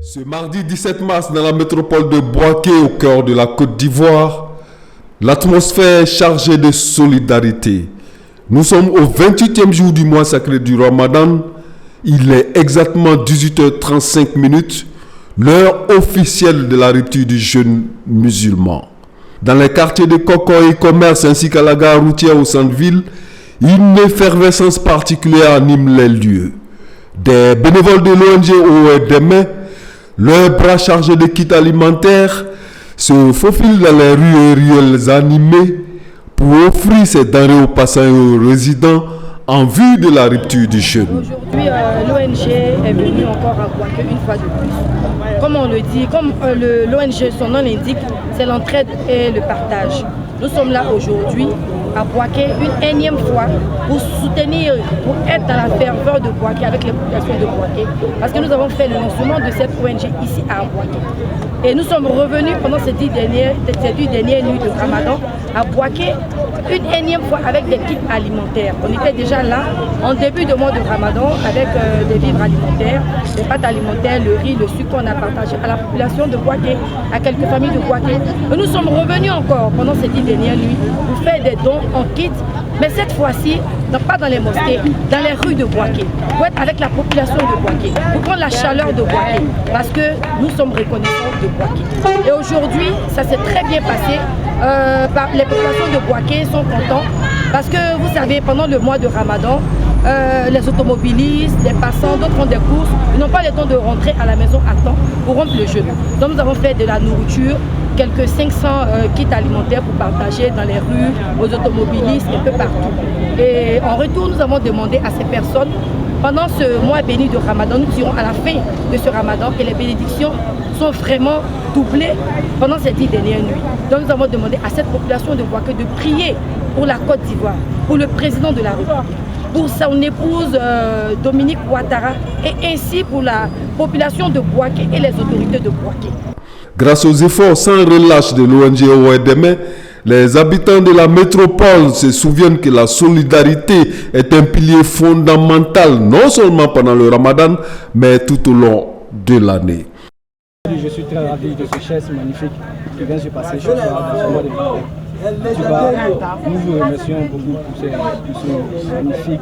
Ce mardi 17 mars, dans la métropole de Bouaké, au cœur de la Côte d'Ivoire, l'atmosphère est chargée de solidarité. Nous sommes au 28e jour du mois sacré du Ramadan. Il est exactement 18h35, l'heure officielle de la rupture du jeûne musulman. Dans les quartiers de Kokoy et Commerce ainsi qu'à la gare routière au centre-ville, une effervescence particulière anime les lieux. Des bénévoles de l'ONG OEDM, leurs bras chargés de kits alimentaires, se faufilent dans les rues et ruelles animées pour offrir ces denrées aux passants et aux résidents en vue de la rupture du jeûne. Aujourd'hui, l'ONG est venue encore à Bouaké une fois de plus. Comme on le dit, comme l'ONG, son nom l'indique, c'est l'entraide et le partage. Nous sommes là aujourd'hui à Bouaké une énième fois pour soutenir, pour être dans la ferveur de Bouaké avec les populations de Bouaké. Parce que nous avons fait le lancement de cette ONG ici à Bouaké. Et nous sommes revenus pendant ces 10 dernières nuits de Ramadan à Bouaké une énième fois avec des kits alimentaires. On était déjà là en début de mois de Ramadan avec des vivres alimentaires, des pâtes alimentaires, le riz, le sucre qu'on a partagé à la population de Bouaké, à quelques familles de Bouaké. Et nous sommes revenus encore pendant ces 10 dernières nuits pour faire des dons en kit, mais cette fois-ci, pas dans les mosquées, dans les rues de Bouaké, pour être avec la population de Bouaké, pour prendre la chaleur de Bouaké, parce que nous sommes reconnaissants de Bouaké. Et aujourd'hui, ça s'est très bien passé. Les populations de Bouaké sont contents parce que vous savez, pendant le mois de Ramadan, les automobilistes, les passants, d'autres font des courses, ils n'ont pas le temps de rentrer à la maison à temps pour rompre le jeûne. Donc nous avons fait de la nourriture, quelques 500 kits alimentaires pour partager dans les rues, aux automobilistes, un peu partout. Et en retour, nous avons demandé à ces personnes, pendant ce mois béni de Ramadan, nous dirons à la fin de ce Ramadan que les bénédictions sont vraiment doublées pendant ces 10 dernières nuits. Donc nous avons demandé à cette population de Bouaké de prier pour la Côte d'Ivoire, pour le président de la République, pour son épouse Dominique Ouattara et ainsi pour la population de Bouaké et les autorités de Bouaké. Grâce aux efforts sans relâche de l'ONG OEDM, les habitants de la métropole se souviennent que la solidarité est un pilier fondamental non seulement pendant le Ramadan, mais tout au long de l'année. Je suis très ravi de ce geste magnifique qui vient se passer ce soir dans ce mois de Ramadan. Nous vous remercions beaucoup pour ce magnifique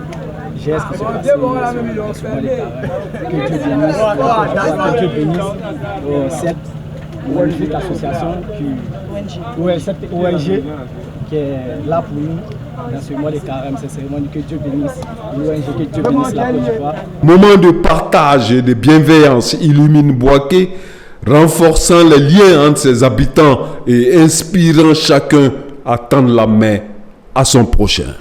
geste qui se passe dans ce mois de Ramadan. Que Dieu bénisse cette magnifique association, cette ONG qui est là pour nous dans ce mois de carême, cette cérémonie. Que Dieu bénisse l'ONG, que Dieu bénisse la Côte d'Ivoire. Moment de partage et de bienveillance illumine Bouaké, renforçant les liens entre ses habitants et inspirant chacun à tendre la main à son prochain.